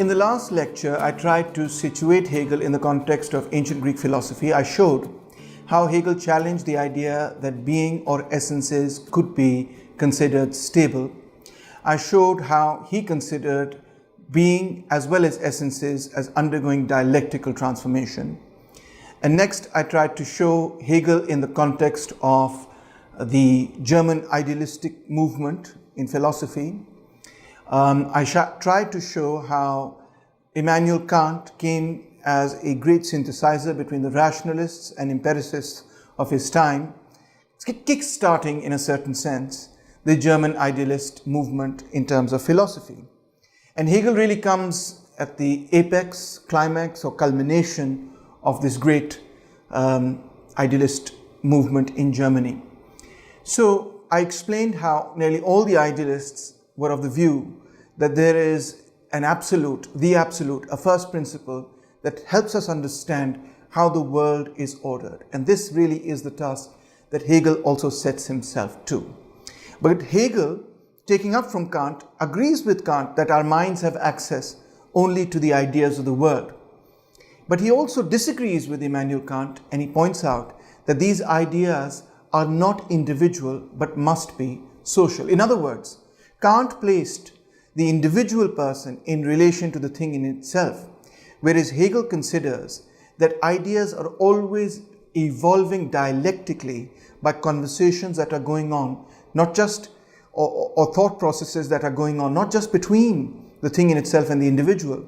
In the last lecture, I tried to situate Hegel in the context of ancient Greek philosophy. I showed how Hegel challenged the idea that being or essences could be considered stable. I showed how he considered being as well as essences as undergoing dialectical transformation. And next, I tried to show Hegel in the context of the German idealistic movement in philosophy. I tried to show how Immanuel Kant came as a great synthesizer between the rationalists and empiricists of his time, kick-starting in a certain sense the German idealist movement in terms of philosophy. And Hegel really comes at the apex, climax or culmination of this great idealist movement in Germany. So I explained how nearly all the idealists were of the view that there is an absolute, a first principle that helps us understand how the world is ordered. And this really is the task that Hegel also sets himself to. But Hegel, taking up from Kant, agrees with Kant that our minds have access only to the ideas of the world. But he also disagrees with Immanuel Kant, and he points out that these ideas are not individual but must be social. In other words, Kant placed the individual person in relation to the thing in itself, whereas Hegel considers that ideas are always evolving dialectically by conversations that are going on, not just or thought processes that are going on, not just between the thing in itself and the individual,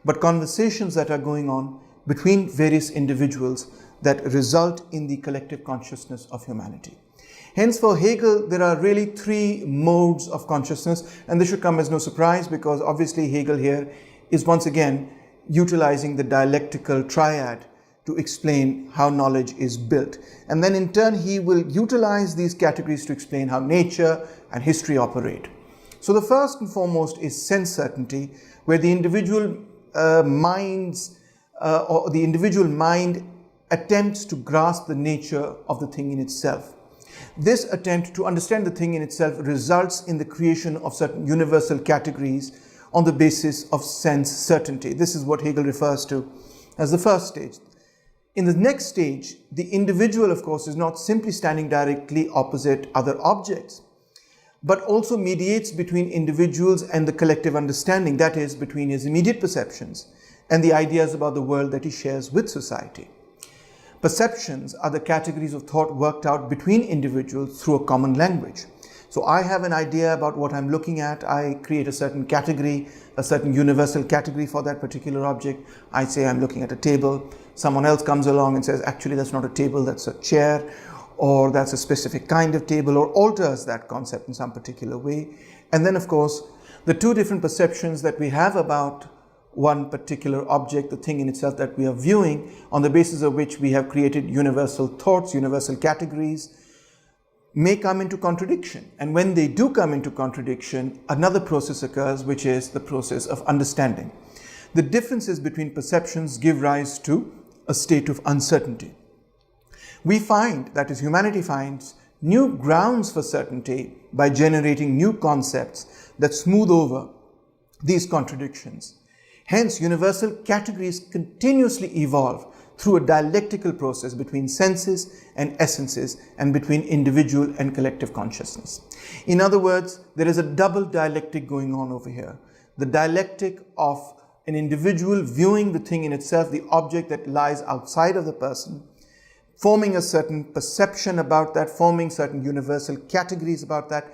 but conversations that are going on between various individuals that result in the collective consciousness of humanity. Hence, for Hegel, there are really three modes of consciousness, and this should come as no surprise because obviously Hegel here is once again utilizing the dialectical triad to explain how knowledge is built. And then in turn, he will utilize these categories to explain how nature and history operate. So the first and foremost is sense certainty, where the individual or the individual mind attempts to grasp the nature of the thing in itself. This attempt to understand the thing in itself results in the creation of certain universal categories on the basis of sense certainty. This is what Hegel refers to as the first stage. In the next stage, the individual, of course, is not simply standing directly opposite other objects, but also mediates between individuals and the collective understanding, that is, between his immediate perceptions and the ideas about the world that he shares with society. Perceptions are the categories of thought worked out between individuals through a common language. So I have an idea about what I'm looking at. I create a certain category, a certain universal category for that particular object. I say I'm looking at a table. Someone else comes along and says, actually, that's not a table, that's a chair, or that's a specific kind of table, or alters that concept in some particular way. And then, of course, the two different perceptions that we have about one particular object, the thing in itself that we are viewing, on the basis of which we have created universal thoughts, universal categories, may come into contradiction. And when they do come into contradiction, another process occurs, which is the process of understanding. The differences between perceptions give rise to a state of uncertainty. We find, that is, humanity finds, new grounds for certainty by generating new concepts that smooth over these contradictions. Hence, universal categories continuously evolve through a dialectical process between senses and essences and between individual and collective consciousness. In other words, there is a double dialectic going on over here. The dialectic of an individual viewing the thing in itself, the object that lies outside of the person, forming a certain perception about that, forming certain universal categories about that.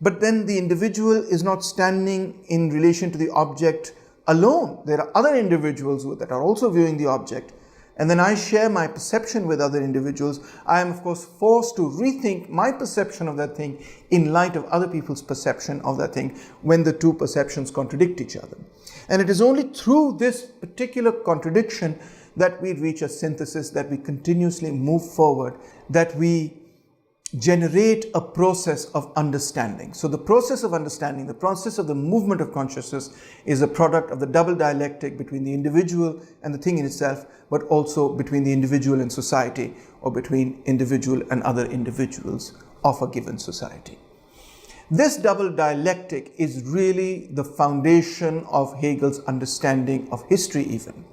But then the individual is not standing in relation to the object alone. There are other individuals that are also viewing the object. And then I share my perception with other individuals. I am, of course, forced to rethink my perception of that thing in light of other people's perception of that thing when the two perceptions contradict each other. And it is only through this particular contradiction that we reach a synthesis, that we continuously move forward, that we generate a process of understanding. So the process of understanding, the process of the movement of consciousness, is a product of the double dialectic between the individual and the thing in itself, but also between the individual and society, or between individual and other individuals of a given society. This double dialectic is really the foundation of Hegel's understanding of history even.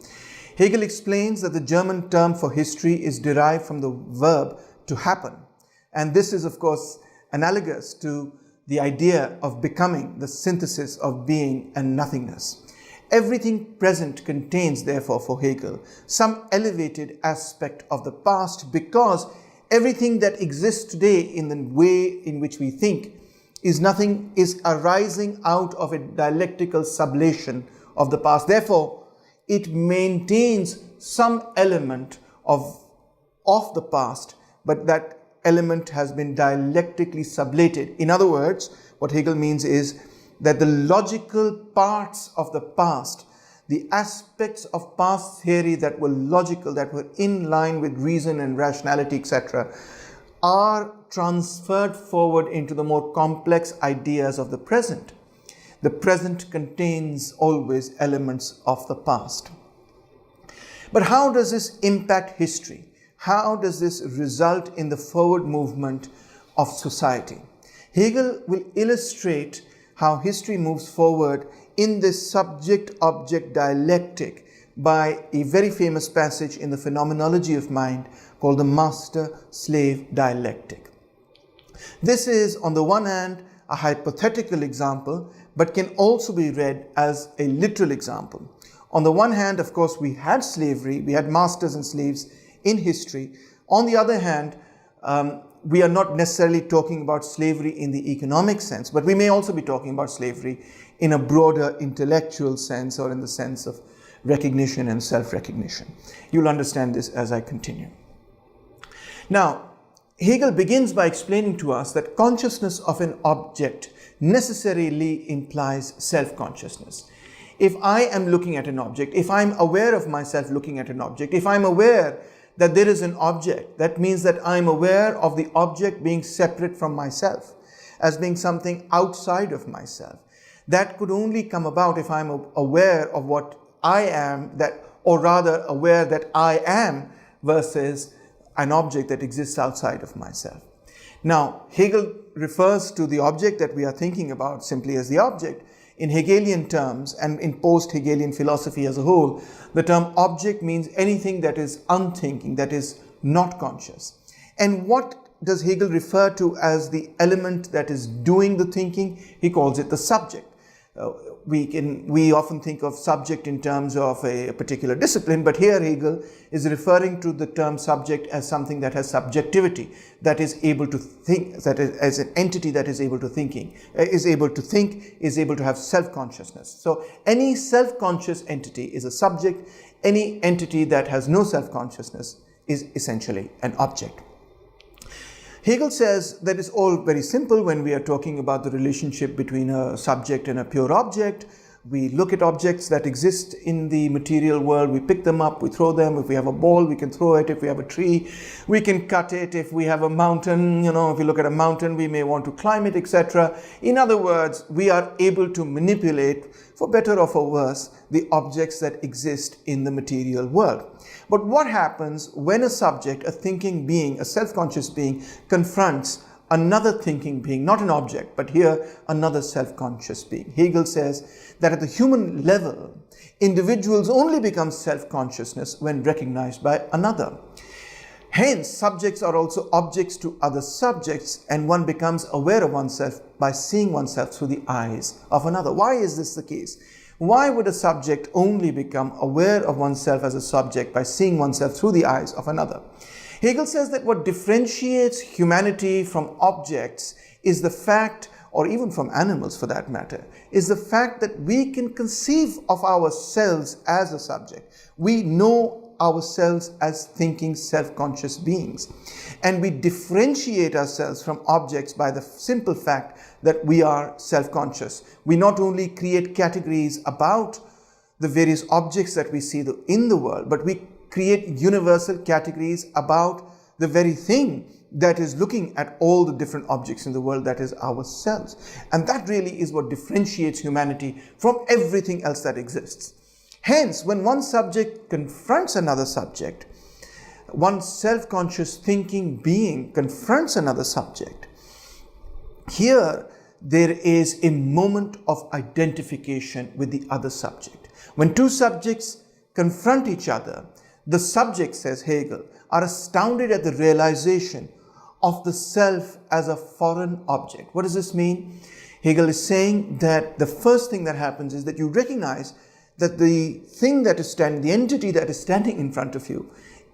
Hegel explains that the German term for history is derived from the verb to happen. And this is, of course, analogous to the idea of becoming, the synthesis of being and nothingness. Everything present contains, therefore, for Hegel, some elevated aspect of the past, because everything that exists today in the way in which we think is arising out of a dialectical sublation of the past. Therefore, it maintains some element of the past, but that element has been dialectically sublated. In other words, what Hegel means is that the logical parts of the past, the aspects of past theory that were logical, that were in line with reason and rationality, etc., are transferred forward into the more complex ideas of the present. The present contains always elements of the past. But how does this impact history? How does this result in the forward movement of society? Hegel will illustrate how history moves forward in this subject-object dialectic by a very famous passage in the Phenomenology of Mind called the master-slave dialectic. This is, on the one hand, a hypothetical example, but can also be read as a literal example. On the one hand, of course, we had slavery, we had masters and slaves in history. On the other hand, we are not necessarily talking about slavery in the economic sense, but we may also be talking about slavery in a broader intellectual sense, or in the sense of recognition and self-recognition. You'll understand this as I continue. Now, Hegel begins by explaining to us that consciousness of an object necessarily implies self-consciousness. If I am looking at an object, if I'm aware of myself looking at an object, if I'm aware that there is an object, that means that I'm aware of the object being separate from myself, as being something outside of myself. That could only come about if I'm aware of what I am, or rather aware that I am versus an object that exists outside of myself. Now, Hegel refers to the object that we are thinking about simply as the object. In Hegelian terms, and in post-Hegelian philosophy as a whole, the term object means anything that is unthinking, that is not conscious. And what does Hegel refer to as the element that is doing the thinking? He calls it the subject. We often think of subject in terms of a particular discipline, but here Hegel is referring to the term subject as something that has subjectivity, that is able to think, that is as an entity that is able to is able to have self-consciousness. So any self-conscious entity is a subject. Any entity that has no self-consciousness is essentially an object. Hegel says that it's all very simple when we are talking about the relationship between a subject and a pure object. We look at objects that exist in the material world, we pick them up, we throw them. If we have a ball, we can throw it. If we have a tree, we can cut it. If we have a mountain, if we look at a mountain, we may want to climb it, etc. In other words, we are able to manipulate, for better or for worse, the objects that exist in the material world. But what happens when a subject, a thinking being, a self-conscious being, confronts another thinking being, not an object, but here another self-conscious being? Hegel says that at the human level, individuals only become self-consciousness when recognized by another. Hence, subjects are also objects to other subjects, and one becomes aware of oneself by seeing oneself through the eyes of another. Why is this the case? Why would a subject only become aware of oneself as a subject by seeing oneself through the eyes of another? Hegel says that what differentiates humanity from objects is the fact, or even from animals for that matter, is the fact that we can conceive of ourselves as a subject. We know ourselves as thinking, self-conscious beings. And we differentiate ourselves from objects by the simple fact that we are self-conscious. We not only create categories about the various objects that we see in the world, but we create universal categories about the very thing that is looking at all the different objects in the world, that is ourselves. And that really is what differentiates humanity from everything else that exists. Hence, when one subject confronts another subject, one self-conscious thinking being confronts another subject, here there is a moment of identification with the other subject. When two subjects confront each other, the subjects, says Hegel, are astounded at the realization of the self as a foreign object. What does this mean? Hegel is saying that the first thing that happens is that you recognize that the thing that is standing, the entity that is standing in front of you,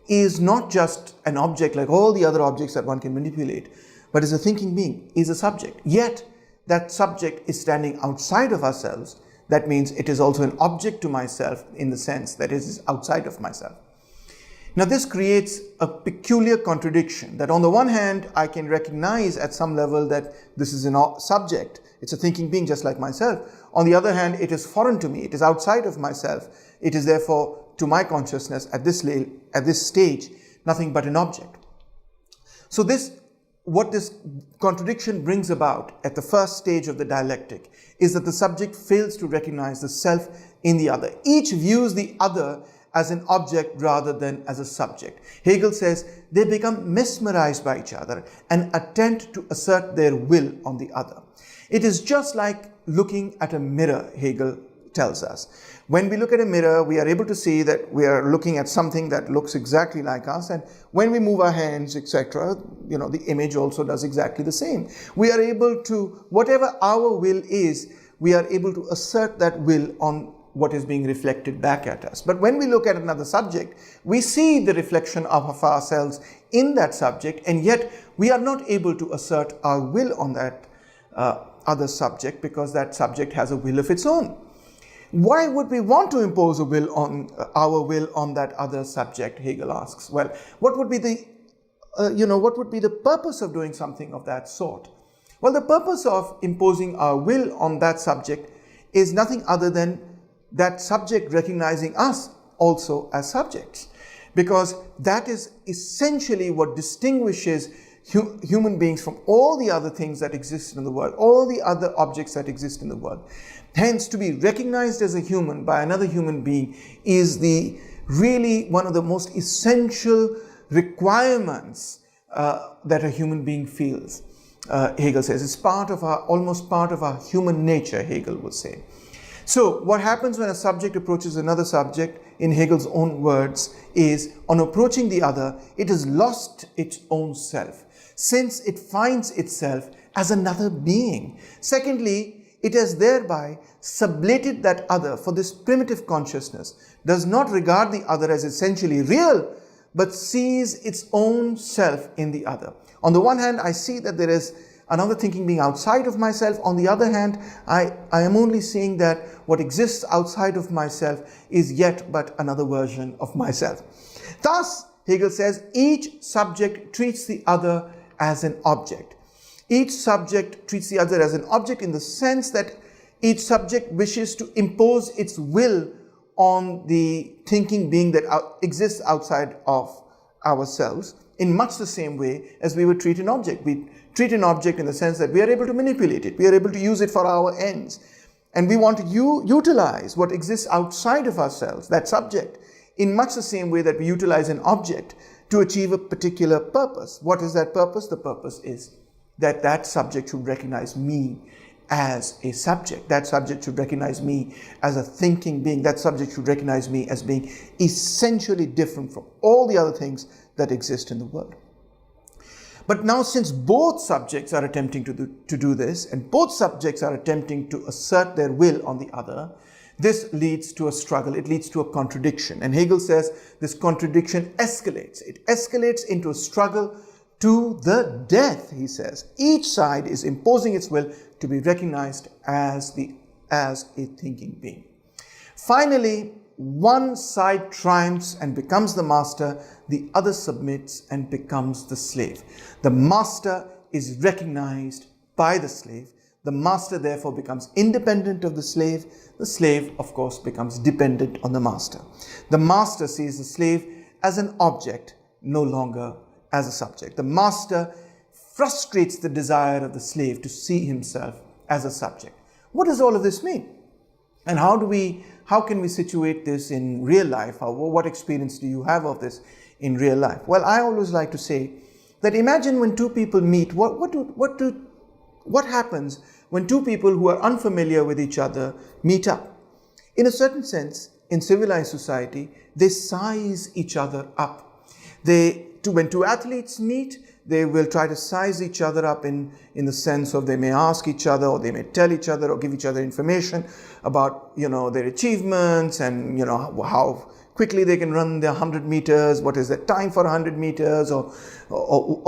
is not just an object like all the other objects that one can manipulate, but is a thinking being, is a subject. Yet, that subject is standing outside of ourselves. That means it is also an object to myself in the sense that it is outside of myself. Now, this creates a peculiar contradiction that on the one hand, I can recognize at some level that this is a subject. It's a thinking being just like myself. On the other hand, it is foreign to me. It is outside of myself. It is therefore, to my consciousness at this stage, nothing but an object. So what this contradiction brings about at the first stage of the dialectic is that the subject fails to recognize the self in the other. Each views the other as an object rather than as a subject. Hegel says they become mesmerized by each other and attempt to assert their will on the other. It is just like looking at a mirror, Hegel tells us. When we look at a mirror, we are able to see that we are looking at something that looks exactly like us, and when we move our hands, etc., the image also does exactly the same. We are able to, whatever our will is, we are able to assert that will on what is being reflected back at us. But when we look at another subject, we see the reflection of ourselves in that subject, and yet we are not able to assert our will on that other subject because that subject has a will of its own. Why would we want to impose a will on our will on that other subject? Hegel asks. Well, what would be the purpose of doing something of that sort? Well, the purpose of imposing our will on that subject is nothing other than that subject recognizing us also as subjects, because that is essentially what distinguishes human beings from all the other things that exist in the world, all the other objects that exist in the world. Hence, to be recognized as a human by another human being is really one of the most essential requirements that a human being feels. Hegel says it's almost part of our human nature, Hegel would say. So what happens when a subject approaches another subject, in Hegel's own words, is on approaching the other, it has lost its own self, since it finds itself as another being. Secondly, it has thereby sublated that other, for this primitive consciousness does not regard the other as essentially real, but sees its own self in the other. On the one hand, I see that there is another thinking being outside of myself. On the other hand, I am only seeing that what exists outside of myself is yet but another version of myself. Thus, Hegel says, each subject treats the other as an object. Each subject treats the other as an object in the sense that each subject wishes to impose its will on the thinking being that exists outside of ourselves, in much the same way as we would treat an object. We treat an object in the sense that we are able to manipulate it, we are able to use it for our ends, and we want to utilize what exists outside of ourselves, that subject, in much the same way that we utilize an object to achieve a particular purpose. What is that purpose? The purpose is that that subject should recognize me as a subject. That subject should recognize me as a thinking being. That subject should recognize me as being essentially different from all the other things that exist in the world. But now, since both subjects are attempting to do this, and both subjects are attempting to assert their will on the other, this leads to a struggle, it leads to a contradiction. And Hegel says this contradiction escalates. It escalates into a struggle to the death, he says. Each side is imposing its will to be recognized as a thinking being. Finally, one side triumphs and becomes the master, the other submits and becomes the slave. The master is recognized by the slave. The master therefore becomes independent of the slave. The slave, of course, becomes dependent on the master. The master sees the slave as an object, no longer as a subject. The master frustrates the desire of the slave to see himself as a subject. What does all of this mean? And how can we situate this in real life? What experience do you have of this in real life? Well, I always like to say that imagine when two people meet, what do what happens when two people who are unfamiliar with each other meet up? In a certain sense, in civilized society, they size each other up. When two athletes meet, they will try to size each other up in the sense of they may ask each other, or they may tell each other, or give each other information about, their achievements and, how quickly they can run their 100 meters, what is their time for 100 meters, or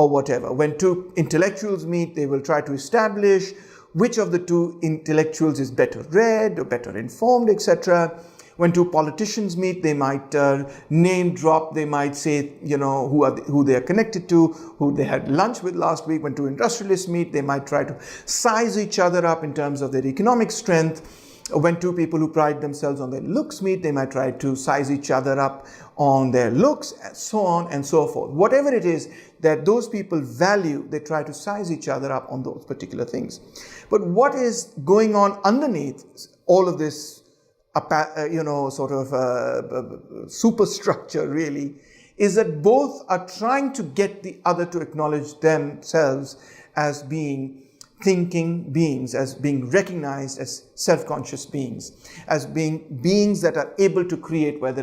whatever. When two intellectuals meet, they will try to establish which of the two intellectuals is better read or better informed, etc. When two politicians meet, they might name drop, they might say, who they are connected to, who they had lunch with last week. When two industrialists meet, they might try to size each other up in terms of their economic strength. When two people who pride themselves on their looks meet, they might try to size each other up on their looks, and so on and so forth. Whatever it is that those people value, they try to size each other up on those particular things. But what is going on underneath all of this, superstructure really, is that both are trying to get the other to acknowledge themselves as being thinking beings, as being recognized as self-conscious beings, as being beings that are able to create, whether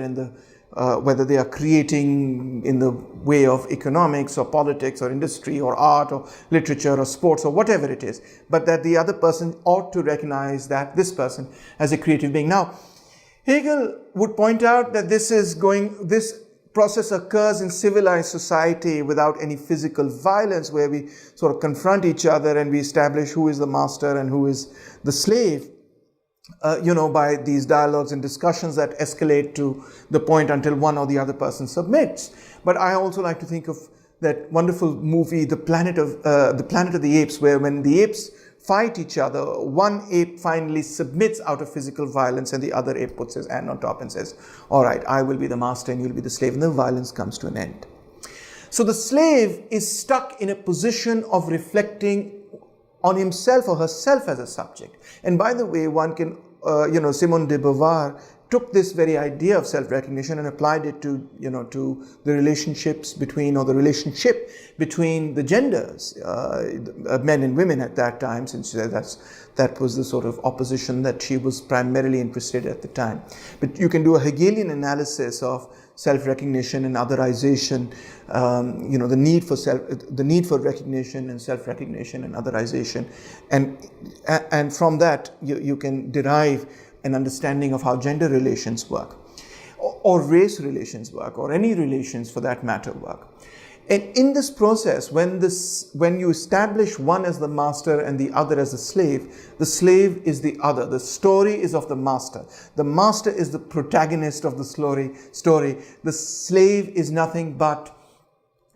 they are creating in the way of economics or politics or industry or art or literature or sports or whatever it is, but that the other person ought to recognize that this person as a creative being. Now, Hegel would point out that this process occurs in civilized society without any physical violence, where we sort of confront each other and we establish who is the master and who is the slave, by these dialogues and discussions that escalate to the point until one or the other person submits. But I also like to think of that wonderful movie, The Planet of the Apes, where when the apes fight each other, one ape finally submits out of physical violence and the other ape puts his hand on top and says, all right, I will be the master and you'll be the slave, and the violence comes to an end. So the slave is stuck in a position of reflecting on himself or herself as a subject. And by the way, one can, Simone de Beauvoir took this very idea of self-recognition and applied it to the relationships between, or the relationship between the genders, men and women at that time, since that was the sort of opposition that she was primarily interested in at the time. But you can do a Hegelian analysis of self-recognition and otherization, the need for recognition and self-recognition and otherization, and from that you can derive an understanding of how gender relations work, or race relations work, or any relations for that matter work. And in this process, when you establish one as the master and the other as the slave is the other. The story is of the master. The master is the protagonist of the story. The slave is nothing but,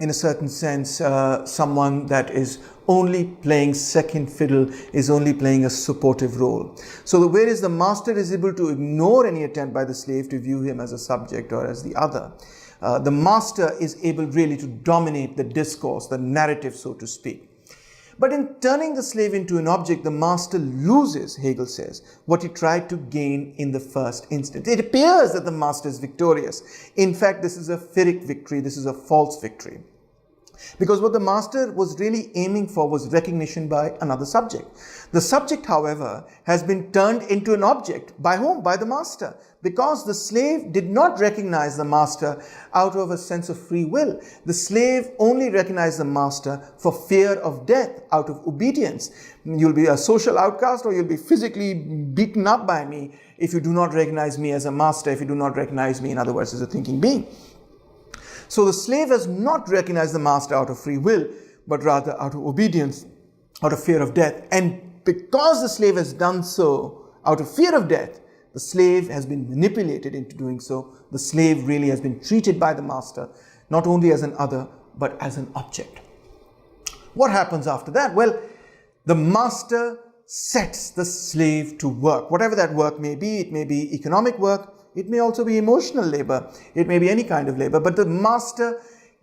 in a certain sense, someone that is only playing second fiddle, is only playing a supportive role. So whereas the master is able to ignore any attempt by the slave to view him as a subject or as the other, the master is able really to dominate the discourse, the narrative, so to speak. But in turning the slave into an object, the master loses, Hegel says, what he tried to gain in the first instance. It appears that the master is victorious. In fact, this is a Pyrrhic victory. This is a false victory. Because what the master was really aiming for was recognition by another subject. The subject, however, has been turned into an object. By whom? By the master. Because the slave did not recognize the master out of a sense of free will. The slave only recognized the master for fear of death, out of obedience. You'll be a social outcast, or you'll be physically beaten up by me if you do not recognize me as a master, if you do not recognize me, in other words, as a thinking being. So the slave has not recognized the master out of free will, but rather out of obedience, out of fear of death. And because the slave has done so out of fear of death, the slave has been manipulated into doing so. The slave really has been treated by the master not only as an other, but as an object. What happens after that? Well, the master sets the slave to work. Whatever that work may be, it may be economic work, it may also be emotional labor, it may be any kind of labor, but the master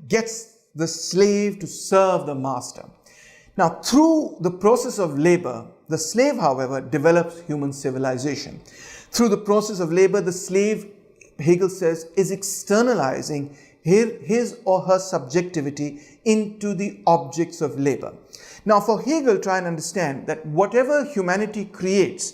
gets the slave to serve the master. Now, through the process of labor, the slave, however, develops human civilization. Through the process of labor, the slave, Hegel says, is externalizing his or her subjectivity into the objects of labor. Now, for Hegel, try and understand that whatever humanity creates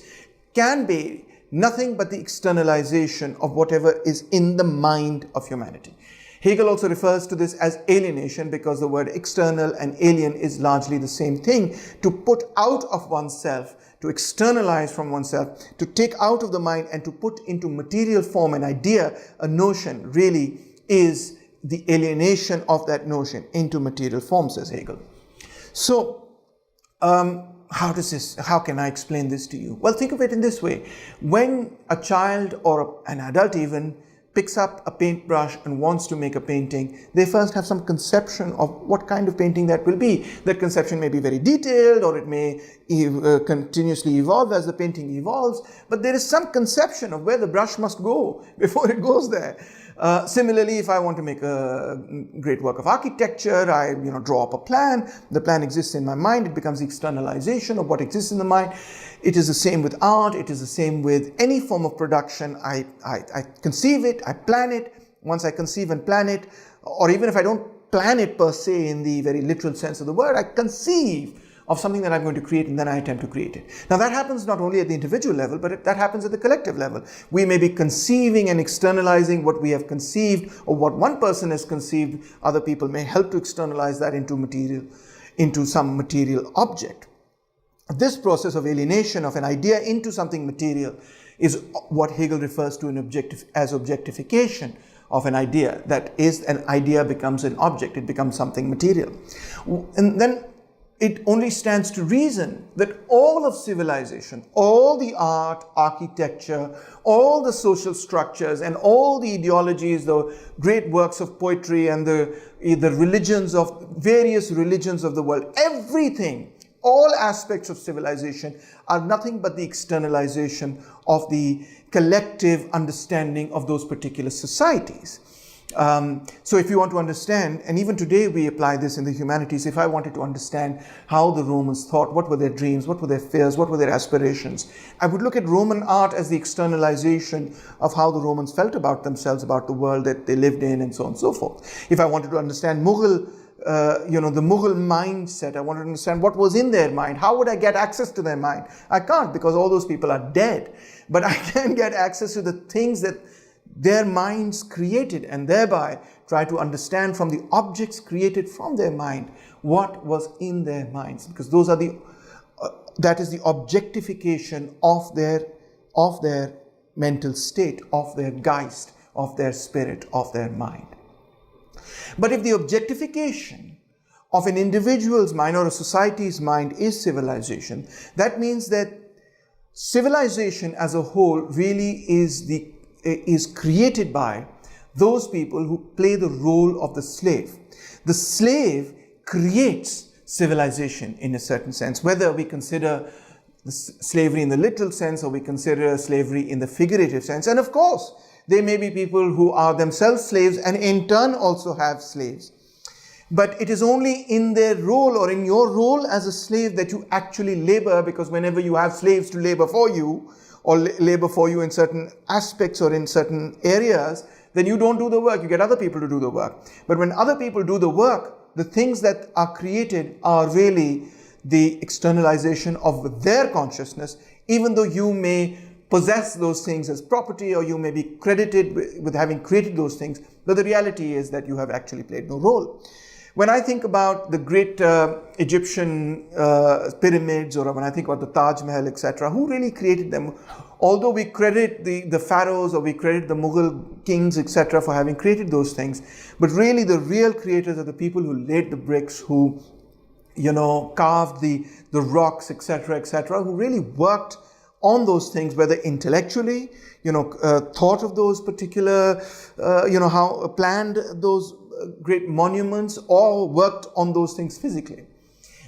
can be nothing but the externalization of whatever is in the mind of humanity. Hegel also refers to this as alienation, because the word external and alien is largely the same thing. To put out of oneself, to externalize from oneself, to take out of the mind and to put into material form an idea, a notion, really is the alienation of that notion into material form, says Hegel. So, how can I explain this to you? Well, think of it in this way. When a child or an adult even picks up a paintbrush and wants to make a painting, they first have some conception of what kind of painting that will be. That conception may be very detailed, or it may continuously evolve as the painting evolves, but there is some conception of where the brush must go before it goes there. Similarly, if I want to make a great work of architecture, I draw up a plan. The plan exists in my mind. It becomes the externalization of what exists in the mind. It is the same with art. It is the same with any form of production. I conceive it, I plan it. Once I conceive and plan it, or even if I don't plan it per se in the very literal sense of the word, I conceive of something that I'm going to create, and then I attempt to create it. Now, that happens not only at the individual level, but that happens at the collective level. We may be conceiving and externalizing what we have conceived, or what one person has conceived. Other people may help to externalize that into some material object. This process of alienation of an idea into something material is what Hegel refers to as objectification of an idea. That is, an idea becomes an object, it becomes something material. And then it only stands to reason that all of civilization, all the art, architecture, all the social structures, and all the ideologies, the great works of poetry, and the religions of various religions of the world, everything, all aspects of civilization are nothing but the externalization of the collective understanding of those particular societies. So if you want to understand, and even today we apply this in the humanities, if I wanted to understand how the Romans thought, what were their dreams, what were their fears, what were their aspirations, I would look at Roman art as the externalization of how the Romans felt about themselves, about the world that they lived in, and so on and so forth. If I wanted to understand Mughal, the Mughal mindset, I wanted to understand what was in their mind, how would I get access to their mind? I can't, because all those people are dead. But I can get access to the things that their minds created, and thereby try to understand from the objects created from their mind what was in their minds, because those are that is the objectification of their mental state, of their Geist, of their spirit, of their mind. But if the objectification of an individual's mind or a society's mind is civilization, that means that civilization as a whole really is created by those people who play the role of the slave. The slave creates civilization in a certain sense, whether we consider slavery in the literal sense or we consider slavery in the figurative sense. And of course, there may be people who are themselves slaves and in turn also have slaves. But it is only in their role or in your role as a slave that you actually labor, because whenever you have slaves to labor for you, or labor for you in certain aspects or in certain areas, then you don't do the work, you get other people to do the work. But when other people do the work, the things that are created are really the externalization of their consciousness, even though you may possess those things as property, or you may be credited with having created those things, but the reality is that you have actually played no role. When I think about the great Egyptian pyramids, or when I think about the Taj Mahal, etc., who really created them? Although we credit the pharaohs or we credit the Mughal kings, etc., for having created those things, but really the real creators are the people who laid the bricks, who carved the rocks, etc., etc., who really worked on those things, whether intellectually, thought of those particular, how planned those great monuments, or worked on those things physically.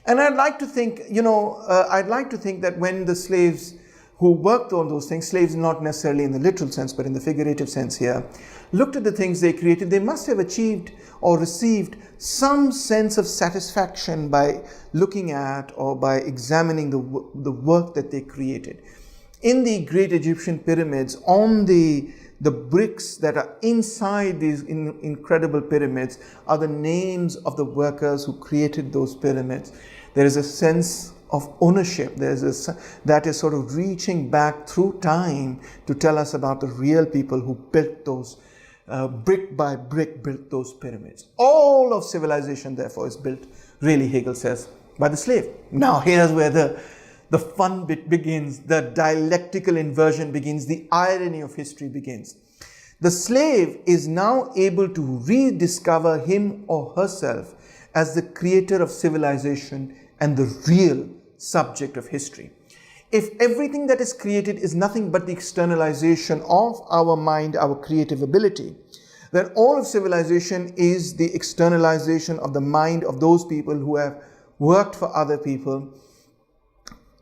And I'd like to think, that when the slaves who worked on those things, slaves not necessarily in the literal sense, but in the figurative sense here, looked at the things they created, they must have achieved or received some sense of satisfaction by looking at or by examining the work that they created. In the great Egyptian pyramids, on the The bricks that are inside these incredible pyramids are the names of the workers who created those pyramids. There is a sense of ownership. That is sort of reaching back through time to tell us about the real people who built those, brick by brick, built those pyramids. All of civilization, therefore, is built, really, Hegel says, by the slave. Now, here's where the fun bit begins, the dialectical inversion begins, the irony of history begins. The slave is now able to rediscover him or herself as the creator of civilization and the real subject of history. If everything that is created is nothing but the externalization of our mind, our creative ability, then all of civilization is the externalization of the mind of those people who have worked for other people,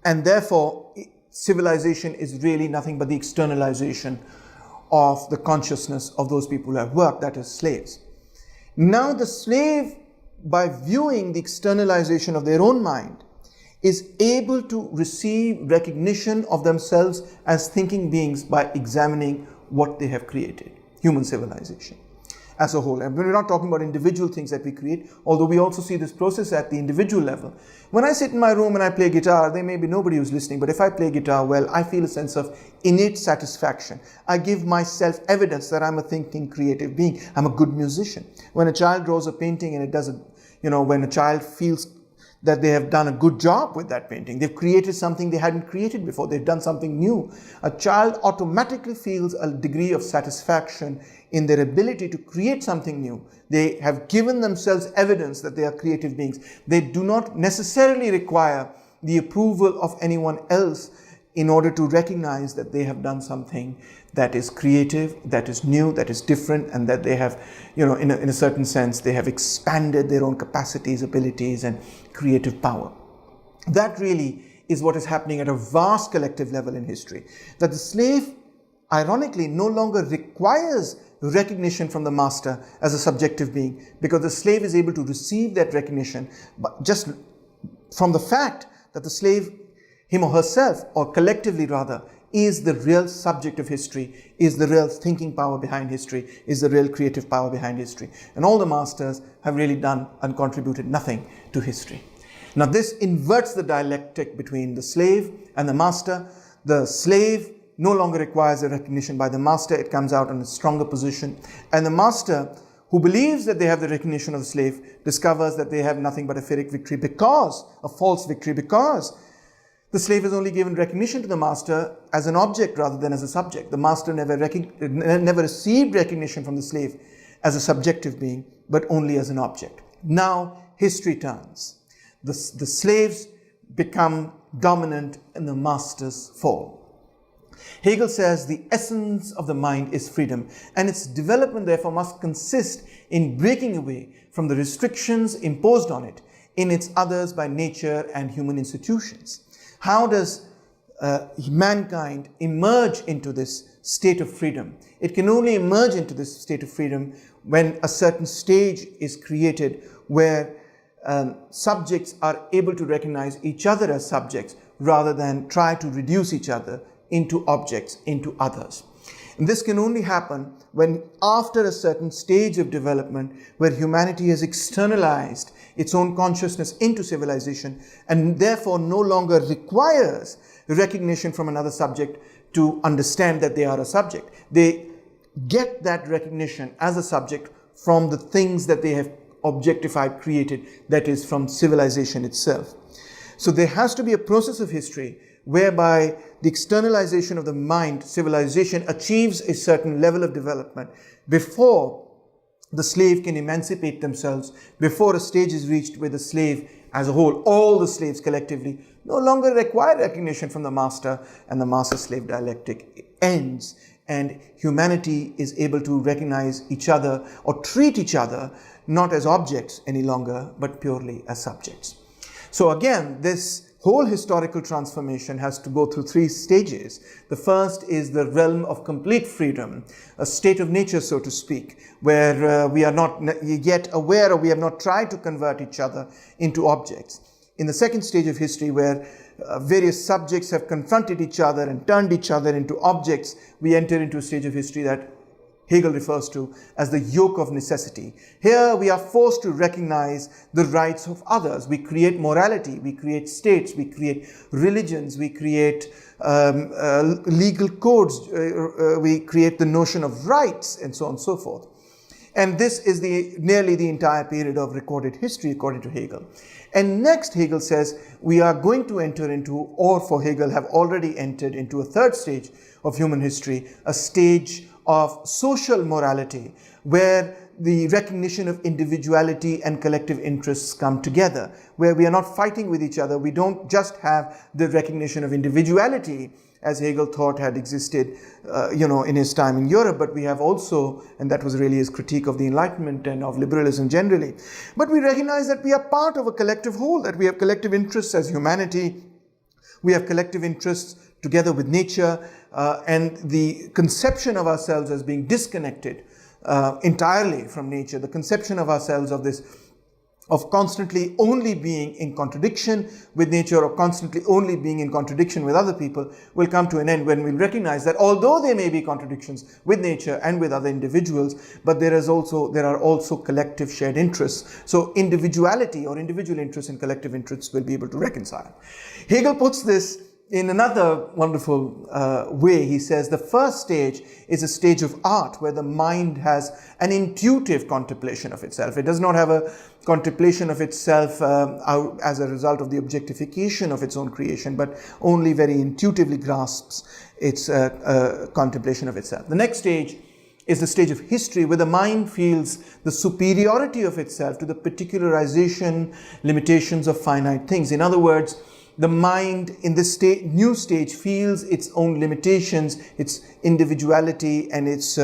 and therefore civilization is really nothing but the externalization of the consciousness of those people who have worked, that is, slaves. Now the slave, by viewing the externalization of their own mind, is able to receive recognition of themselves as thinking beings by examining what they have created, human civilization as a whole. And we're not talking about individual things that we create, although we also see this process at the individual level. When I sit in my room and I play guitar, there may be nobody who's listening, but if I play guitar well, I feel a sense of innate satisfaction. I give myself evidence that I'm a thinking, creative being. I'm a good musician. When a child draws a painting and it doesn't, when a child feels that they have done a good job with that painting, they've created something they hadn't created before, they've done something new, a child automatically feels a degree of satisfaction in their ability to create something new. They have given themselves evidence that they are creative beings. They do not necessarily require the approval of anyone else in order to recognize that they have done something that is creative, that is new, that is different, and that they have, in a certain sense, they have expanded their own capacities, abilities, and creative power. That really is what is happening at a vast collective level in history. That the slave, ironically, no longer requires recognition from the master as a subjective being, because the slave is able to receive that recognition just from the fact that the slave, him or herself, or collectively rather, is the real subject of history, is the real thinking power behind history, is the real creative power behind history. And all the masters have really done and contributed nothing to history. Now this inverts the dialectic between the slave and the master. The slave no longer requires a recognition by the master. It comes out in a stronger position. And the master, who believes that they have the recognition of the slave, discovers that they have nothing but a Pyrrhic victory, a false victory, because the slave is only given recognition to the master as an object rather than as a subject. The master never received recognition from the slave as a subjective being, but only as an object. Now history turns. The slaves become dominant and the masters fall. Hegel says the essence of the mind is freedom, and its development therefore must consist in breaking away from the restrictions imposed on it in its others by nature and human institutions. How does mankind emerge into this state of freedom? It can only emerge into this state of freedom when a certain stage is created where subjects are able to recognize each other as subjects rather than try to reduce each other into objects, into others. And this can only happen when, after a certain stage of development where humanity has externalized its own consciousness into civilization and therefore no longer requires recognition from another subject to understand that they are a subject. They get that recognition as a subject from the things that they have objectified, created, that is, from civilization itself. So there has to be a process of history whereby the externalization of the mind, civilization, achieves a certain level of development before the slave can emancipate themselves, before a stage is reached where the slave as a whole, all the slaves collectively, no longer require recognition from the master, and the master-slave dialectic ends, and humanity is able to recognize each other or treat each other not as objects any longer, but purely as subjects. So again, this whole historical transformation has to go through three stages. The first is the realm of complete freedom, a state of nature, so to speak, where we are not yet aware, or we have not tried to convert each other into objects. in the second stage of history, where various subjects have confronted each other and turned each other into objects, we enter into a stage of history that Hegel refers to as the yoke of necessity. Here we are forced to recognize the rights of others. We create morality, we create states, we create religions, we create legal codes, we create the notion of rights, and so on and so forth. And this is nearly the entire period of recorded history, according to Hegel. And next, Hegel says, we are going to enter into, or for Hegel have already entered into, a third stage of human history, a stage of social morality, where the recognition of individuality and collective interests come together, where we are not fighting with each other. We don't just have the recognition of individuality, as Hegel thought had existed, in his time in Europe, but we have also, and that was really his critique of the Enlightenment and of liberalism generally, but we recognize that we are part of a collective whole, that we have collective interests as humanity, we have collective interests together with nature, and the conception of ourselves as being disconnected entirely from nature, the conception of ourselves of constantly only being in contradiction with nature, or constantly only being in contradiction with other people, will come to an end when we recognize that although there may be contradictions with nature and with other individuals, but there are also collective shared interests. So individuality or individual interests and collective interests will be able to reconcile. Hegel puts this in another wonderful way. He says the first stage is a stage of art, where the mind has an intuitive contemplation of itself. It does not have a contemplation of itself as a result of the objectification of its own creation, but only very intuitively grasps its contemplation of itself. The next stage is the stage of history, where the mind feels the superiority of itself to the particularization, limitations of finite things. In other words, the mind in this new stage feels its own limitations, its individuality, and its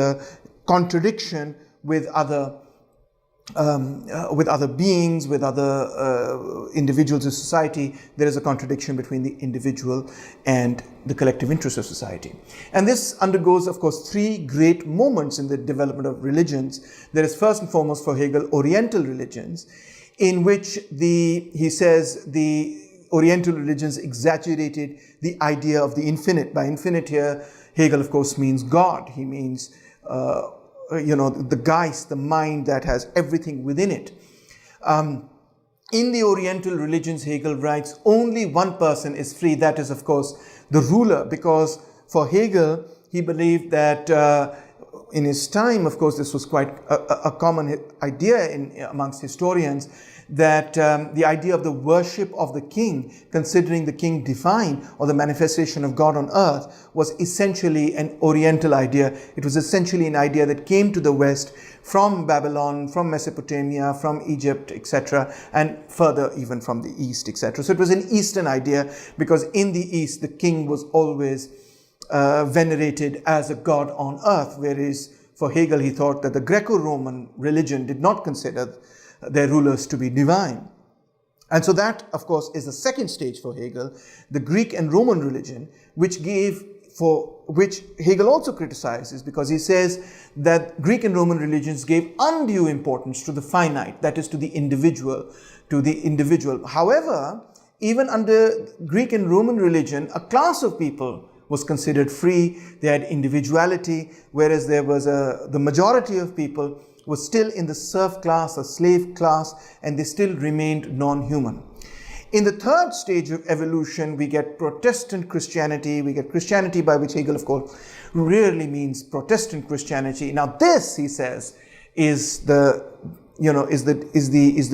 contradiction with other beings, with other individuals of society. There is a contradiction between the individual and the collective interests of society. And this undergoes, of course, three great moments in the development of religions. There is, first and foremost, for Hegel, Oriental religions, in which he says the Oriental religions exaggerated the idea of the infinite. By infinite here, Hegel, of course, means God. He means, the Geist, the mind that has everything within it. In the Oriental religions, Hegel writes, only one person is free. That is, of course, the ruler. Because for Hegel, he believed that in his time, of course, this was quite a common idea amongst historians, that the idea of the worship of the king, considering the king divine or the manifestation of God on earth, was essentially an Oriental idea. It was essentially an idea that came to the West from Babylon, from Mesopotamia, from Egypt, etc., and further even from the East, etc. So it was an Eastern idea, because in the East, the king was always venerated as a god on earth, whereas for Hegel, he thought that the Greco-Roman religion did not consider their rulers to be divine. And so that, of course, is the second stage for Hegel, the Greek and Roman religion, which Hegel also criticizes, because he says that Greek and Roman religions gave undue importance to the finite, that is, to the individual. However, even under Greek and Roman religion, a class of people was considered free. They had individuality, whereas there was the majority of people was still in the serf class or slave class, and they still remained non-human. In the third stage of evolution, we get Protestant Christianity. We get Christianity, by which Hegel, of course, rarely means Protestant Christianity. Now, this, he says, is the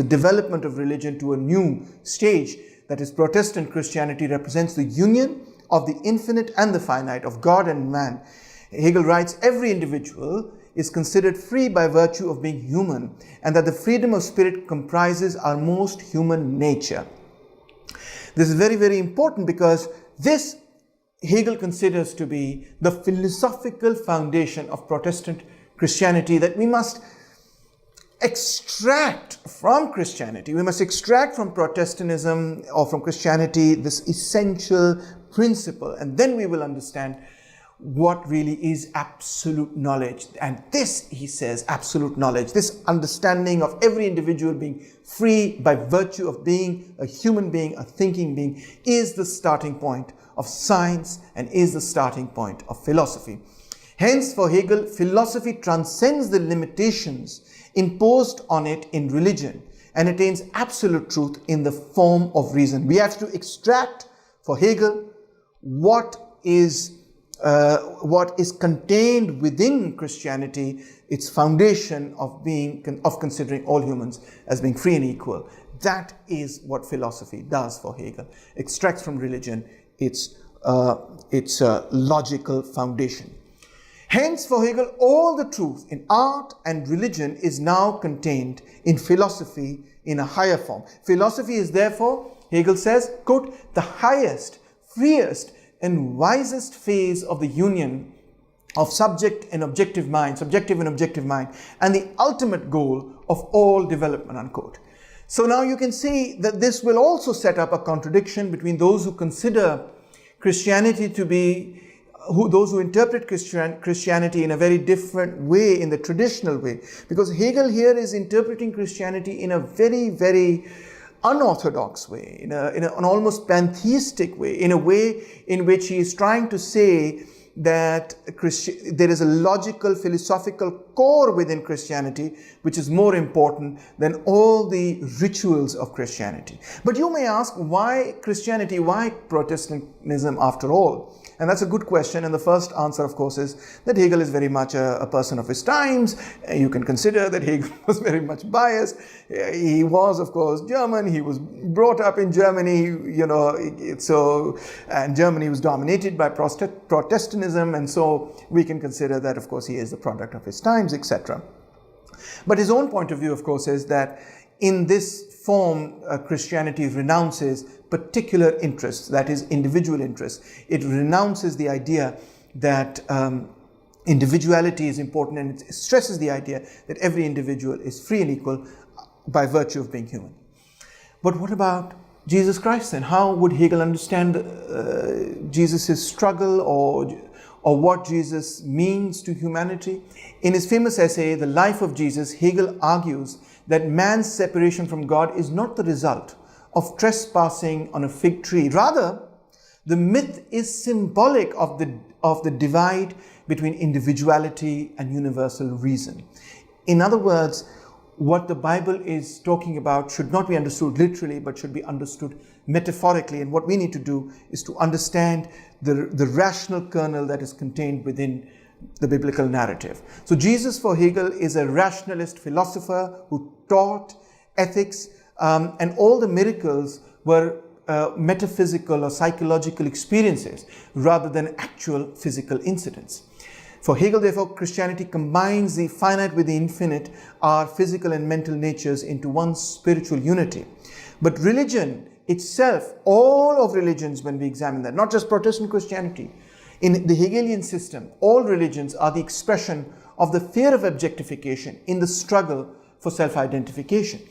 development of religion to a new stage. That is, Protestant Christianity represents the union of the infinite and the finite, of God and man. Hegel writes, every individual is considered free by virtue of being human, and that the freedom of spirit comprises our most human nature. This is very, very important, because this Hegel considers to be the philosophical foundation of Protestant Christianity, that we must extract from Christianity. We must extract from Protestantism or from Christianity this essential principle, and then we will understand what really is absolute knowledge. And this, he says, absolute knowledge, this understanding of every individual being free by virtue of being a human being, a thinking being, is the starting point of science and is the starting point of philosophy. Hence, for Hegel, philosophy transcends the limitations imposed on it in religion and attains absolute truth in the form of reason. We have to extract, for Hegel, what is contained within Christianity, its foundation of considering all humans as being free and equal. That is what philosophy does for Hegel. Extracts from religion its logical foundation. Hence, for Hegel, all the truth in art and religion is now contained in philosophy in a higher form. Philosophy is therefore, Hegel says, quote, the highest, freest, and wisest phase of the union of subjective and objective mind, and the ultimate goal of all development, unquote. So now you can see that this will also set up a contradiction between those who consider Christianity to be, those who interpret Christianity in a very different way, in the traditional way. Because Hegel here is interpreting Christianity in a very, very unorthodox way, in an almost pantheistic way, in a way in which he is trying to say that there is a logical, philosophical core within Christianity which is more important than all the rituals of Christianity. But you may ask, why Christianity? Why Protestantism after all? And that's a good question. And the first answer, of course, is that Hegel is very much a person of his times. You can consider that Hegel was very much biased. He was, of course, German. He was brought up in Germany, and Germany was dominated by Protestantism. And so we can consider that, of course, he is the product of his times, etc. But his own point of view, of course, is that in this form, Christianity renounces particular interests, that is, individual interests. It renounces the idea that individuality is important, and it stresses the idea that every individual is free and equal by virtue of being human. But what about Jesus Christ then? How would Hegel understand Jesus' struggle or what Jesus means to humanity? In his famous essay, The Life of Jesus, Hegel argues that man's separation from God is not the result of trespassing on a fig tree. Rather, the myth is symbolic of the divide between individuality and universal reason. In other words, what the Bible is talking about should not be understood literally, but should be understood metaphorically. And what we need to do is to understand the rational kernel that is contained within the biblical narrative. So Jesus, for Hegel, is a rationalist philosopher who taught ethics, and all the miracles were metaphysical or psychological experiences rather than actual physical incidents. For Hegel, therefore, Christianity combines the finite with the infinite, our physical and mental natures, into one spiritual unity. But religion itself, all of religions, when we examine that, not just Protestant Christianity, in the Hegelian system, all religions are the expression of the fear of objectification in the struggle for self-identification.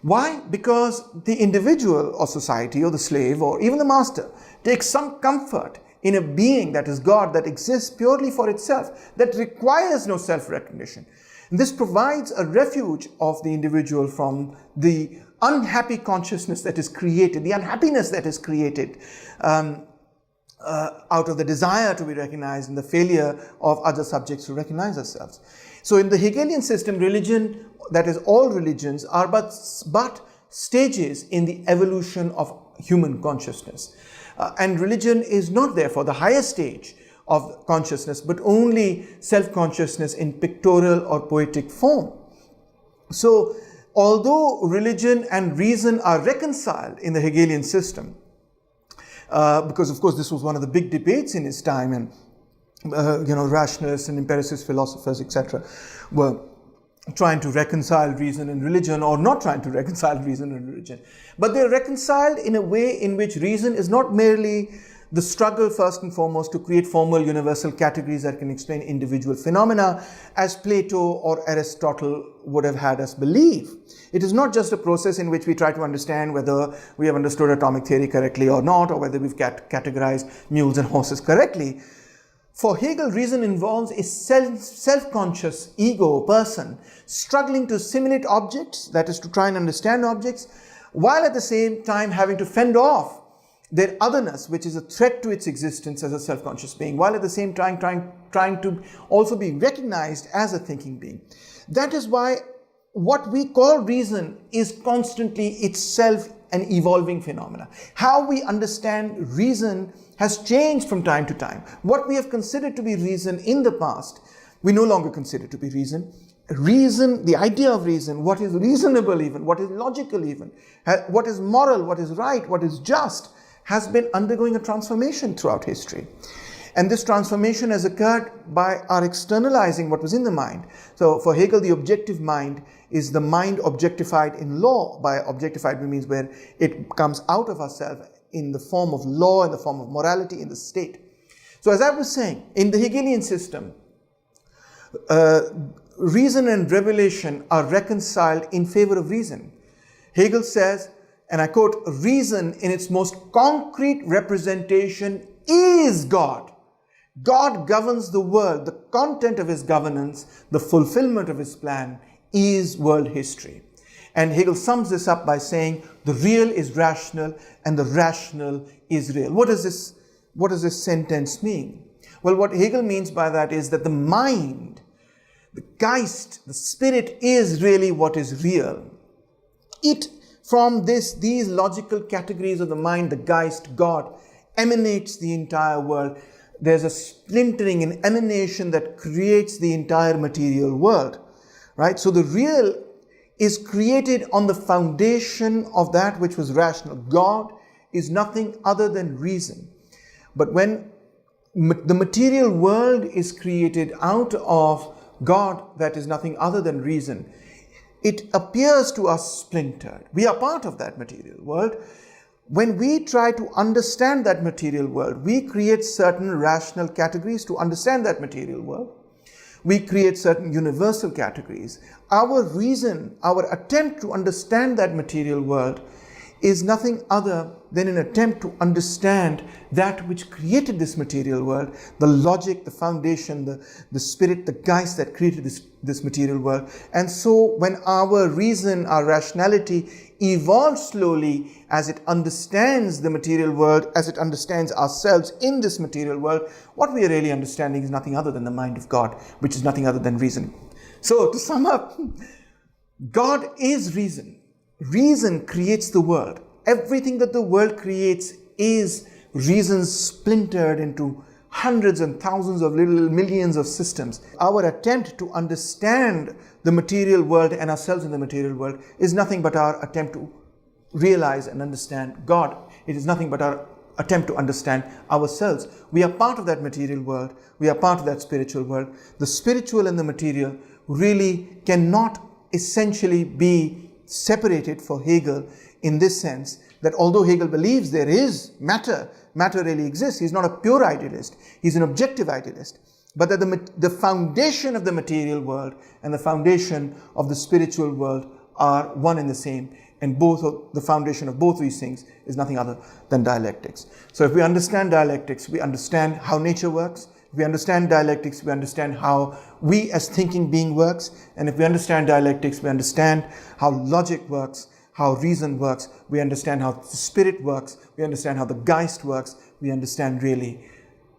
Why? Because the individual or society or the slave or even the master takes some comfort in a being that is God, that exists purely for itself, that requires no self-recognition. And this provides a refuge of the individual from the unhappy consciousness that is created, the unhappiness that is created out of the desire to be recognized and the failure of other subjects to recognize ourselves. So in the Hegelian system, religion, that is all religions, are but stages in the evolution of human consciousness. And religion is not therefore the highest stage of consciousness, but only self-consciousness in pictorial or poetic form. So although religion and reason are reconciled in the Hegelian system, because of course this was one of the big debates in his time, and rationalists and empiricist philosophers, etc., were trying to reconcile reason and religion, or not trying to reconcile reason and religion. But they're reconciled in a way in which reason is not merely the struggle, first and foremost, to create formal universal categories that can explain individual phenomena, as Plato or Aristotle would have had us believe. It is not just a process in which we try to understand whether we have understood atomic theory correctly or not, or whether we've categorized mules and horses correctly. For Hegel, reason involves a self-conscious ego person struggling to assimilate objects, that is to try and understand objects, while at the same time having to fend off their otherness, which is a threat to its existence as a self-conscious being, while at the same time trying to also be recognized as a thinking being. That is why what we call reason is constantly itself an evolving phenomena. How we understand reason has changed from time to time. What we have considered to be reason in the past, we no longer consider to be reason. Reason, the idea of reason, what is reasonable even, what is logical even, what is moral, what is right, what is just, has been undergoing a transformation throughout history. And this transformation has occurred by our externalizing what was in the mind. So for Hegel, the objective mind is the mind objectified in law. By objectified, we means where it comes out of ourselves in the form of law, in the form of morality, in the state. So as I was saying, in the Hegelian system, reason and revelation are reconciled in favor of reason. Hegel says, and I quote, "Reason in its most concrete representation is God. God governs the world. The content of his governance, the fulfillment of his plan, is world history." And Hegel sums this up by saying the real is rational and the rational is real. What does this sentence mean? Well, what Hegel means by that is that the mind, the Geist, the spirit is really what is real. It, from these logical categories of the mind, the Geist, God, emanates the entire world. There's a splintering, an emanation that creates the entire material world, right? So the real is created on the foundation of that which was rational. God is nothing other than reason. But when the material world is created out of God, that is nothing other than reason, it appears to us splintered. We are part of that material world. When we try to understand that material world, we create certain rational categories to understand that material world. We create certain universal categories. Our reason, our attempt to understand that material world is nothing other than an attempt to understand that which created this material world, the logic, the foundation, the spirit, the Geist that created this material world. And so when our reason, our rationality evolves slowly as it understands the material world, as it understands ourselves in this material world, what we are really understanding is nothing other than the mind of God, which is nothing other than reason. So to sum up, God is reason. Reason creates the world. Everything that the world creates is reason splintered into hundreds and thousands of little millions of systems. Our attempt to understand the material world and ourselves in the material world is nothing but our attempt to realize and understand God. It is nothing but our attempt to understand ourselves. We are part of that material world. We are part of that spiritual world. The spiritual and the material really cannot essentially be separated for Hegel, in this sense that although Hegel believes there is matter really exists. He's not a pure idealist. He's an objective idealist. But that the foundation of the material world and the foundation of the spiritual world are one and the same. And the foundation of both these things is nothing other than dialectics. So if we understand dialectics, we understand how nature works. If we understand dialectics, we understand how we as thinking being works. And if we understand dialectics, we understand how logic works, how reason works. We understand how the spirit works. We understand how the Geist works. We understand really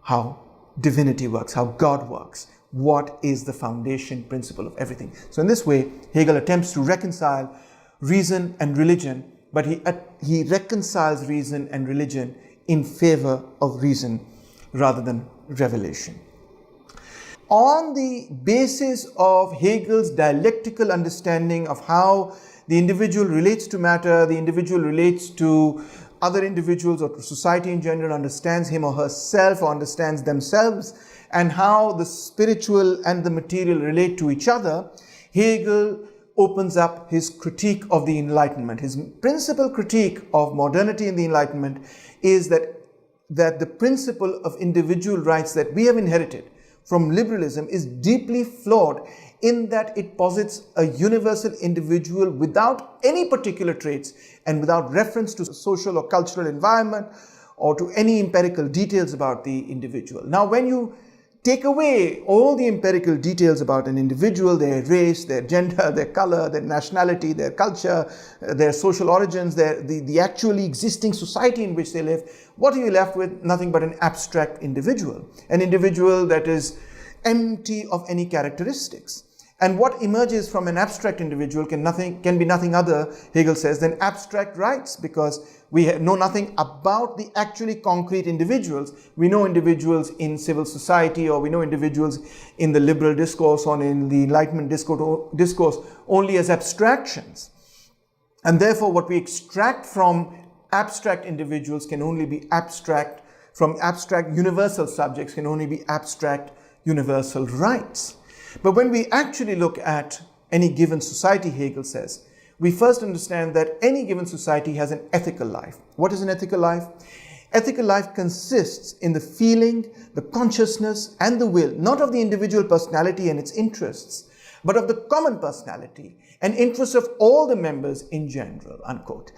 how divinity works, how God works. What is the foundation principle of everything? So in this way, Hegel attempts to reconcile reason and religion, but he reconciles reason and religion in favor of reason rather than revelation. On the basis of Hegel's dialectical understanding of how the individual relates to matter, the individual relates to other individuals or to society in general, understands him or herself or understands themselves, and how the spiritual and the material relate to each other, Hegel opens up his critique of the Enlightenment. His principal critique of modernity and the Enlightenment is that the principle of individual rights that we have inherited from liberalism is deeply flawed in that it posits a universal individual without any particular traits and without reference to social or cultural environment or to any empirical details about the individual. Now, when you take away all the empirical details about an individual, their race, their gender, their color, their nationality, their culture, their social origins, the actually existing society in which they live, what are you left with? Nothing but an abstract individual. An individual that is empty of any characteristics. And what emerges from an abstract individual can be nothing other, Hegel says, than abstract rights, because we know nothing about the actually concrete individuals. We know individuals in civil society, or we know individuals in the liberal discourse or in the Enlightenment discourse only as abstractions. And therefore, what we extract from abstract individuals can only be abstract, from abstract universal subjects can only be abstract universal rights. But when we actually look at any given society, Hegel says, we first understand that any given society has an ethical life. What is an ethical life? Ethical life consists in the feeling, the consciousness, and the will, not of the individual personality and its interests, but of the common personality and interests of all the members in general, unquote.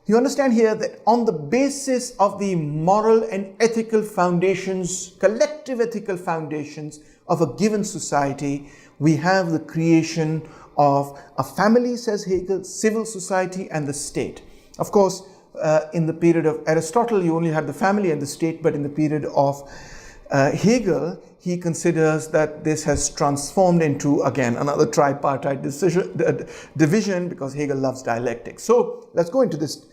You understand here that on the basis of the moral and ethical foundations, collective ethical foundations of a given society, we have the creation of a family, says Hegel, civil society, and the state. Of course, in the period of Aristotle, you only had the family and the state, but in the period of Hegel, he considers that this has transformed into, again, another tripartite division, because Hegel loves dialectics. So let's go into this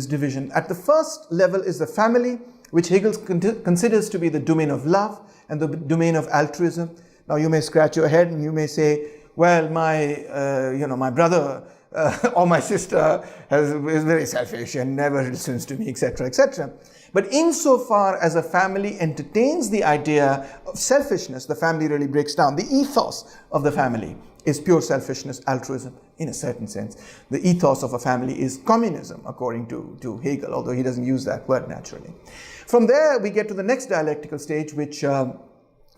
division. At the first level is the family, which Hegel considers to be the domain of love and the domain of altruism. Now you may scratch your head and you may say, well, my brother or my sister is very selfish and never listens to me, etc., etc. But insofar as a family entertains the idea of selfishness, the family really breaks down. The ethos of the family is pure selfishness, altruism, in a certain sense. The ethos of a family is communism, according to Hegel, although he doesn't use that word naturally. From there, we get to the next dialectical stage, which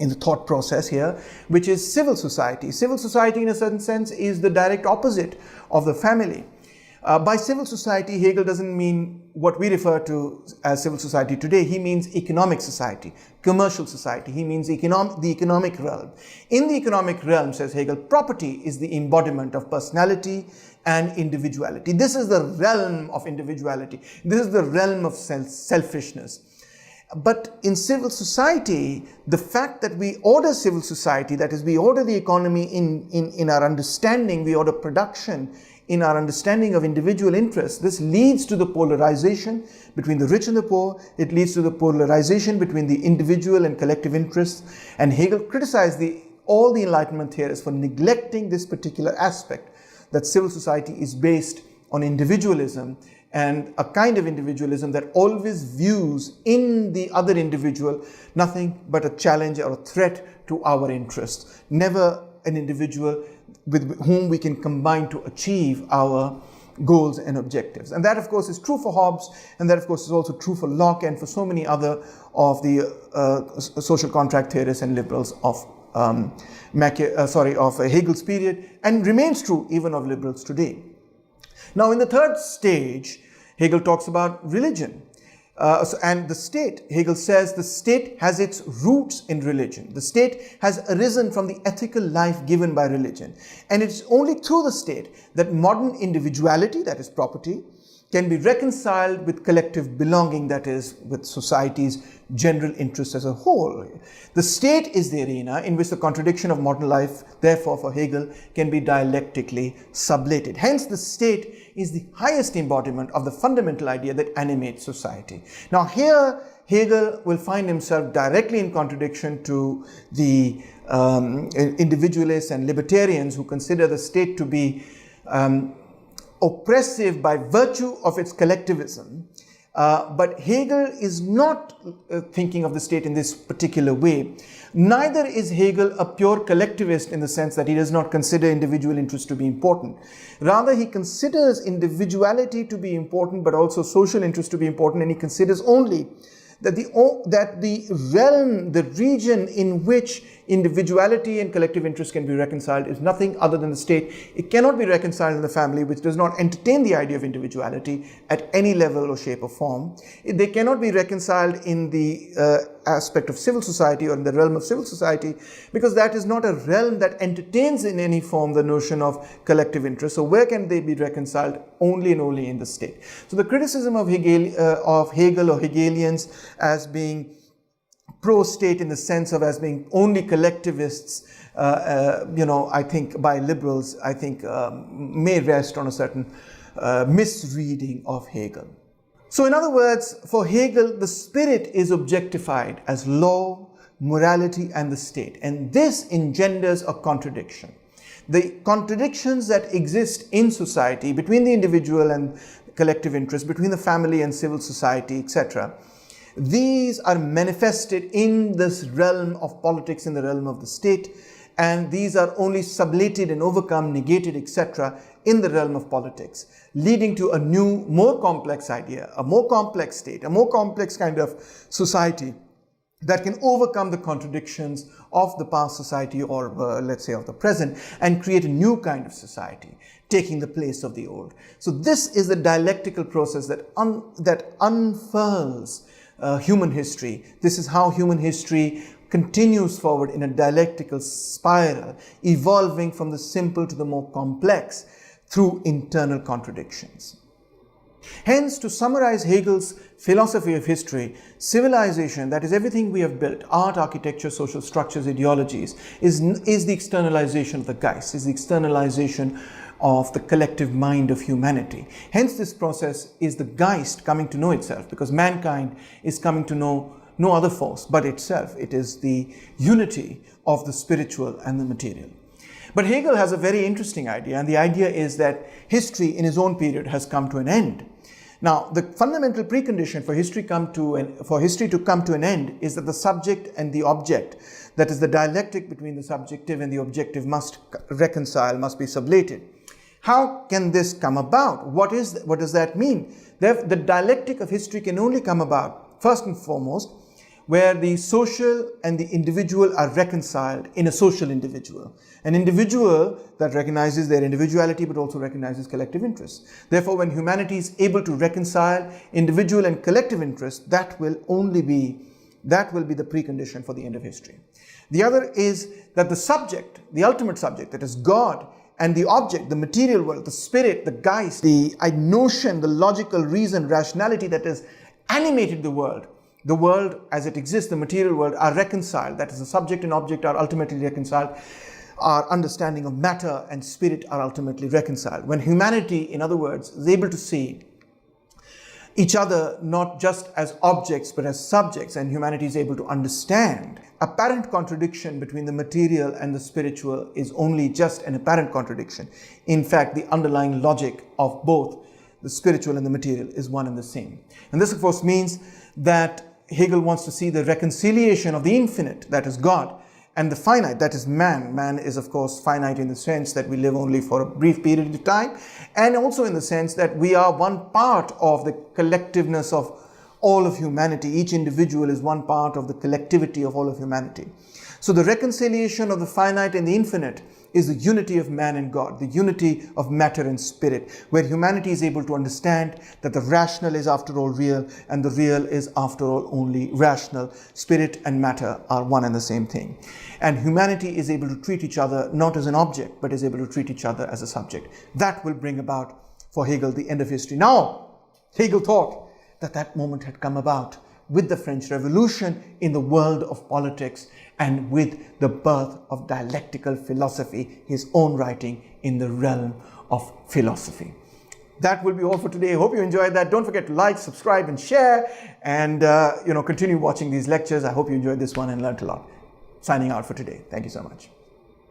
in the thought process here, which is civil society. Civil society, in a certain sense, is the direct opposite of the family. By civil society, Hegel doesn't mean what we refer to as civil society today. He means economic society, commercial society. He means the economic realm. In the economic realm, says Hegel, property is the embodiment of personality and individuality. This is the realm of individuality. This is the realm of selfishness. But in civil society, the fact that we order civil society, that is, we order the economy in our understanding, we order production in our understanding of individual interests, this leads to the polarization between the rich and the poor. It leads to the polarization between the individual and collective interests. And Hegel criticized all the Enlightenment theorists for neglecting this particular aspect, that civil society is based on individualism, and a kind of individualism that always views in the other individual nothing but a challenge or a threat to our interests. Never an individual with whom we can combine to achieve our goals and objectives. And that, of course, is true for Hobbes, and that, of course, is also true for Locke and for so many other of the social contract theorists and liberals of Hegel's period, and remains true even of liberals today. Now, in the third stage, Hegel talks about religion. And the state, Hegel says, the state has its roots in religion. The state has arisen from the ethical life given by religion. And it's only through the state that modern individuality, that is property, can be reconciled with collective belonging, that is, with society's general interests as a whole. The state is the arena in which the contradiction of modern life, therefore, for Hegel, can be dialectically sublated. Hence, the state is the highest embodiment of the fundamental idea that animates society. Now, here, Hegel will find himself directly in contradiction to the individualists and libertarians who consider the state to be oppressive by virtue of its collectivism. But Hegel is not thinking of the state in this particular way. Neither is Hegel a pure collectivist in the sense that he does not consider individual interests to be important. Rather, he considers individuality to be important, but also social interests to be important, and he considers only that the realm, the region in which individuality and collective interest can be reconciled is nothing other than the state. It cannot be reconciled in the family, which does not entertain the idea of individuality at any level or shape or form. They cannot be reconciled in the aspect of civil society or in the realm of civil society, because that is not a realm that entertains in any form the notion of collective interest. So where can they be reconciled? Only and only in the state. So the criticism of Hegel or Hegelians as being pro-state in the sense of as being only collectivists, I think by liberals, may rest on a certain misreading of Hegel. So in other words, for Hegel, the spirit is objectified as law, morality, and the state. And this engenders a contradiction. The contradictions that exist in society between the individual and collective interest, between the family and civil society, etc., these are manifested in this realm of politics, in the realm of the state, and these are only sublated and overcome, negated, etc., in the realm of politics, leading to a new, more complex idea, a more complex state, a more complex kind of society that can overcome the contradictions of the past society or let's say of the present, and create a new kind of society, taking the place of the old. So this is the dialectical process that unfurls human history. This is how human history continues forward in a dialectical spiral, evolving from the simple to the more complex through internal contradictions. Hence, to summarize Hegel's philosophy of history, civilization, that is everything we have built, art, architecture, social structures, ideologies, is the externalization of the Geist, is the externalization of the collective mind of humanity. Hence, this process is the Geist coming to know itself, because mankind is coming to know no other force but itself. It is the unity of the spiritual and the material. But Hegel has a very interesting idea, and the idea is that history in his own period has come to an end. Now, the fundamental precondition for history to come to an end is that the subject and the object, that is the dialectic between the subjective and the objective, must reconcile, must be sublated. How can this come about? What does that mean? The dialectic of history can only come about, first and foremost, where the social and the individual are reconciled in a social individual. An individual that recognizes their individuality but also recognizes collective interests. Therefore, when humanity is able to reconcile individual and collective interests, that will be the precondition for the end of history. The other is that the subject, the ultimate subject, that is God, and the object, the material world, the spirit, the Geist, the notion, the logical reason, rationality that has animated the world as it exists, the material world, are reconciled. That is, the subject and object are ultimately reconciled. Our understanding of matter and spirit are ultimately reconciled. When humanity, in other words, is able to see each other not just as objects but as subjects, and humanity is able to understand, apparent contradiction between the material and the spiritual is only just an apparent contradiction. In fact, the underlying logic of both the spiritual and the material is one and the same. And this, of course, means that Hegel wants to see the reconciliation of the infinite, that is God, and the finite, that is man. Man is, of course, finite in the sense that we live only for a brief period of time, and also in the sense that we are one part of the collectiveness of all of humanity. Each individual is one part of the collectivity of all of humanity. So the reconciliation of the finite and the infinite is the unity of man and God, the unity of matter and spirit, where humanity is able to understand that the rational is after all real, and the real is after all only rational. Spirit and matter are one and the same thing. And humanity is able to treat each other not as an object, but is able to treat each other as a subject. That will bring about, for Hegel, the end of history. Now, Hegel thought that moment had come about with the French Revolution in the world of politics, and with the birth of dialectical philosophy, his own writing in the realm of philosophy. That will be all for today. I hope you enjoyed that. Don't forget to like, subscribe, and share, and continue watching these lectures. I hope you enjoyed this one and learned a lot. Signing out for today. Thank you so much.